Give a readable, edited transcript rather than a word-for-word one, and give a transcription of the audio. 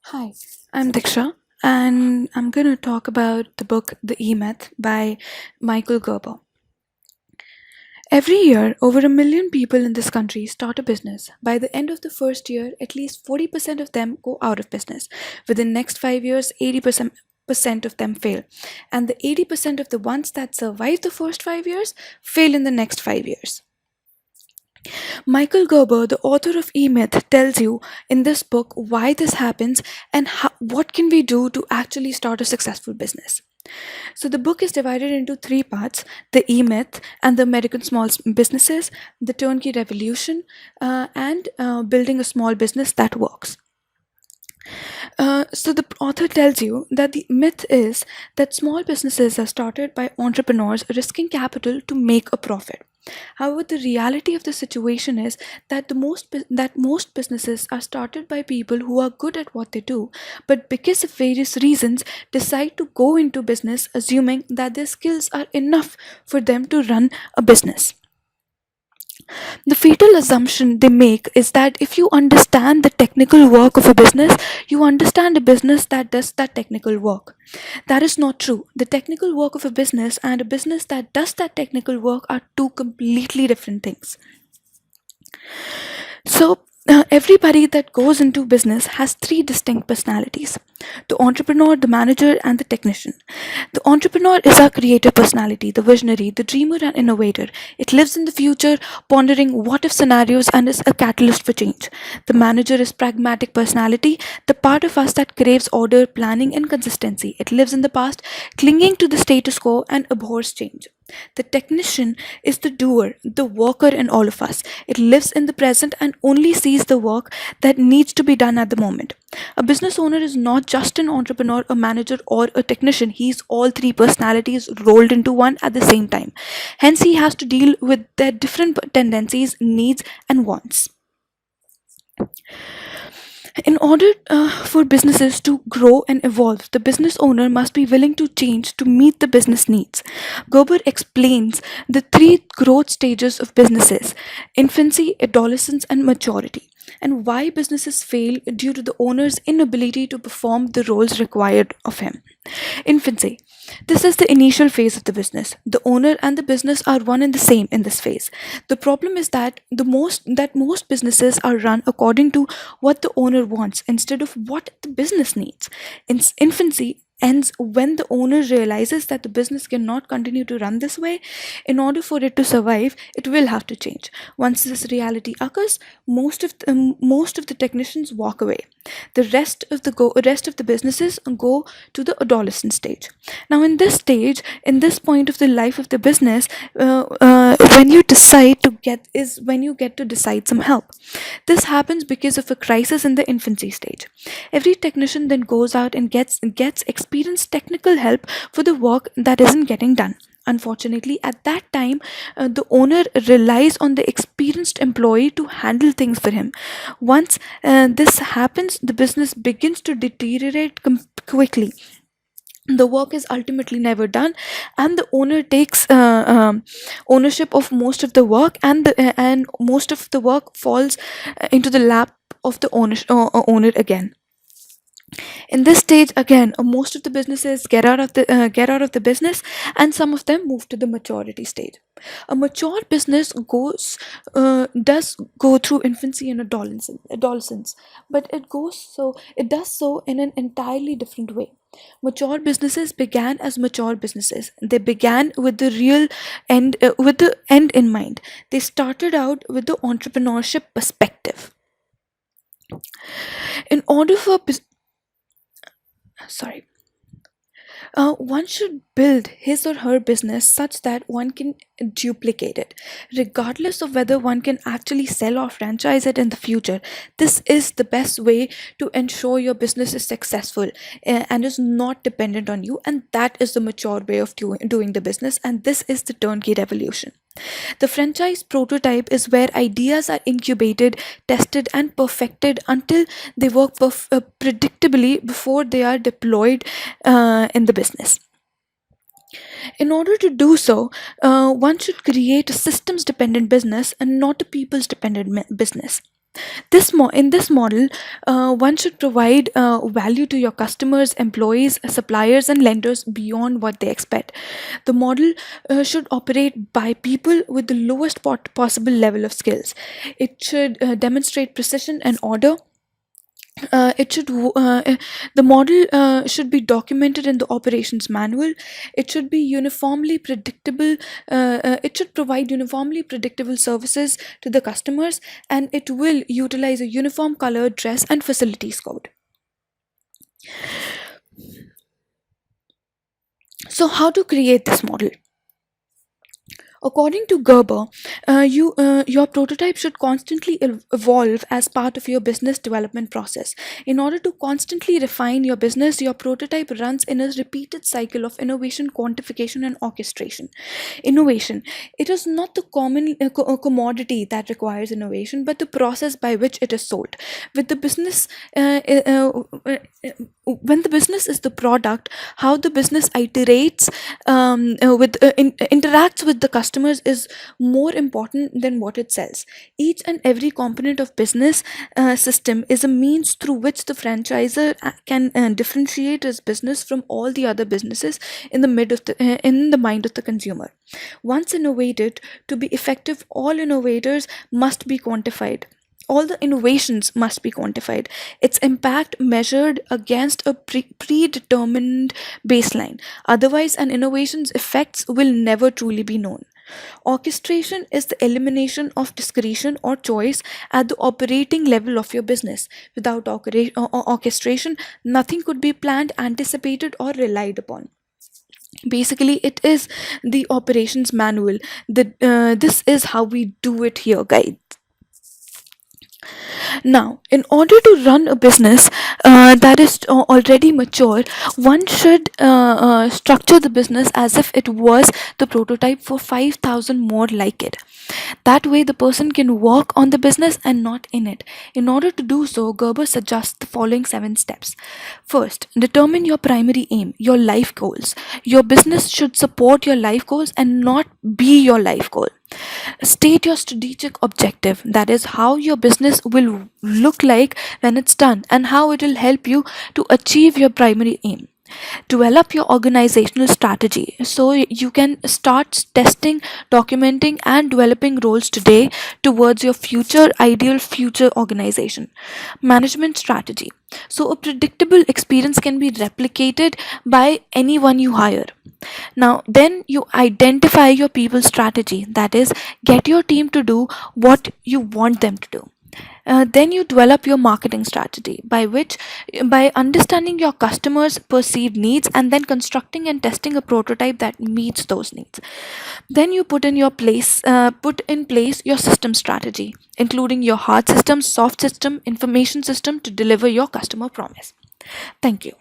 Hi, I'm Diksha, and I'm going to talk about the book The E Myth by Michael Gerber. Every year, over a million people in this country start a business. By the end of the first year, at least 40% of them go out of business. Within next 5 years, 80% of them fail. And the 80% of the ones that survive the first 5 years fail in the next 5 years. Michael Gerber, the author of E-Myth, tells you in this book why this happens and what can we do to actually start a successful business. So the book is divided into three parts: the E-Myth and the American small businesses, the turnkey revolution, and building a small business that works. So the author tells you that the myth is that small businesses are started by entrepreneurs risking capital to make a profit. However, the reality of the situation is that most businesses are started by people who are good at what they do, but because of various reasons decide to go into business assuming that their skills are enough for them to run a business. The fatal assumption they make is that if you understand the technical work of a business, you understand a business that does that technical work. That is not true. The technical work of a business and a business that does that technical work are two completely different things. So, everybody that goes into business has three distinct personalities: the entrepreneur, the manager, and the technician. The entrepreneur is our creative personality, the visionary, the dreamer, and innovator. It lives in the future, pondering what if scenarios, and is a catalyst for change. The manager is pragmatic personality, the part of us that craves order, planning, and consistency. It lives in the past, clinging to the status quo, and abhors change. The technician is the doer, the worker in all of us. It lives in the present and only sees the work that needs to be done at the moment. A business owner is not just an entrepreneur, a manager, or a technician. He's all three personalities rolled into one at the same time. Hence, he has to deal with their different tendencies, needs, and wants. In order for businesses to grow and evolve, the business owner must be willing to change to meet the business needs. Gerber explains the three growth stages of businesses: infancy, adolescence, and maturity, and why businesses fail due to the owner's inability to perform the roles required of him. Infancy. This is the initial phase of the business. The owner and the business are one and the same in this phase. The problem is that most businesses are run according to what the owner wants instead of what the business needs. Infancy ends when the owner realizes that the business cannot continue to run this way. In order for it to survive, it will have to change. Once this reality occurs, most of the technicians walk away. The rest of the businesses go to the adolescent stage. Now, in this stage, in this point of the life of the business, when you decide to get is when you get to decide some help. This happens because of a crisis in the infancy stage. Every technician then goes out and gets experienced technical help for the work that isn't getting done. Unfortunately, at that time, the owner relies on the experienced employee to handle things for him. Once this happens, the business begins to deteriorate quickly. The work is ultimately never done, and the owner takes ownership of most of the work, and most of the work falls into the lap of the owner again. In this stage again, most of the businesses get out of the business, and some of them move to the maturity stage. A mature business does go through infancy and adolescence, but it does so in an entirely different way. Mature businesses began as mature businesses. They began with the end in mind. They started out with the entrepreneurship perspective. In order for sorry one should build his or her business such that one can duplicate it, regardless of whether one can actually sell or franchise it in the future. This is the best way to ensure your business is successful and is not dependent on you, and that is the mature way of doing the business, and this is the turnkey revolution. The franchise prototype is where ideas are incubated, tested, and perfected until they work predictably before they are deployed in the business. In order to do so, one should create a systems dependent business and not a people's dependent business. In this model, one should provide value to your customers, employees, suppliers, and lenders beyond what they expect. The model should operate by people with the lowest possible level of skills. It should demonstrate precision and order. It should w- The model should be documented in the operations manual. It should be uniformly predictable. It should provide uniformly predictable services to the customers, and it will utilize a uniform color, dress, and facilities code. So, how to create this model? According to Gerber, your prototype should constantly evolve as part of your business development process. In order to constantly refine your business, your prototype runs in a repeated cycle of innovation, quantification, and orchestration. Innovation. It is not the commodity that requires innovation, but the process by which it is sold. With the business, when the business is the product, how the business iterates interacts with the customers is more important than what it sells. Each and every component of business system is a means through which the franchisor can differentiate his business from all the other businesses in the mind of the consumer. Once innovated, to be effective, all the innovations must be quantified, its impact measured against a predetermined baseline. Otherwise, an innovation's effects will never truly be known. Orchestration is the elimination of discretion or choice at the operating level of your business. Without orchestration, nothing could be planned, anticipated, or relied upon. Basically, it is the operations manual. This is how we do it here, guys. Now, in order to run a business that is already mature, one should structure the business as if it was the prototype for 5,000 more like it. That way, the person can work on the business and not in it. In order to do so, Gerber suggests the following 7 steps. First, determine your primary aim, your life goals. Your business should support your life goals and not be your life goal. State your strategic objective, that is, how your business will look like when it's done and how it will help you to achieve your primary aim. Develop your organizational strategy so you can start testing, documenting, and developing roles today towards your ideal future organization. Management strategy, so a predictable experience can be replicated by anyone you hire. Now, then you identify your people strategy, that is, get your team to do what you want them to do. Then you develop your marketing strategy, by understanding your customers' perceived needs and then constructing and testing a prototype that meets those needs. Then you put in place your system strategy, including your hard system, soft system, information system to deliver your customer promise. Thank you.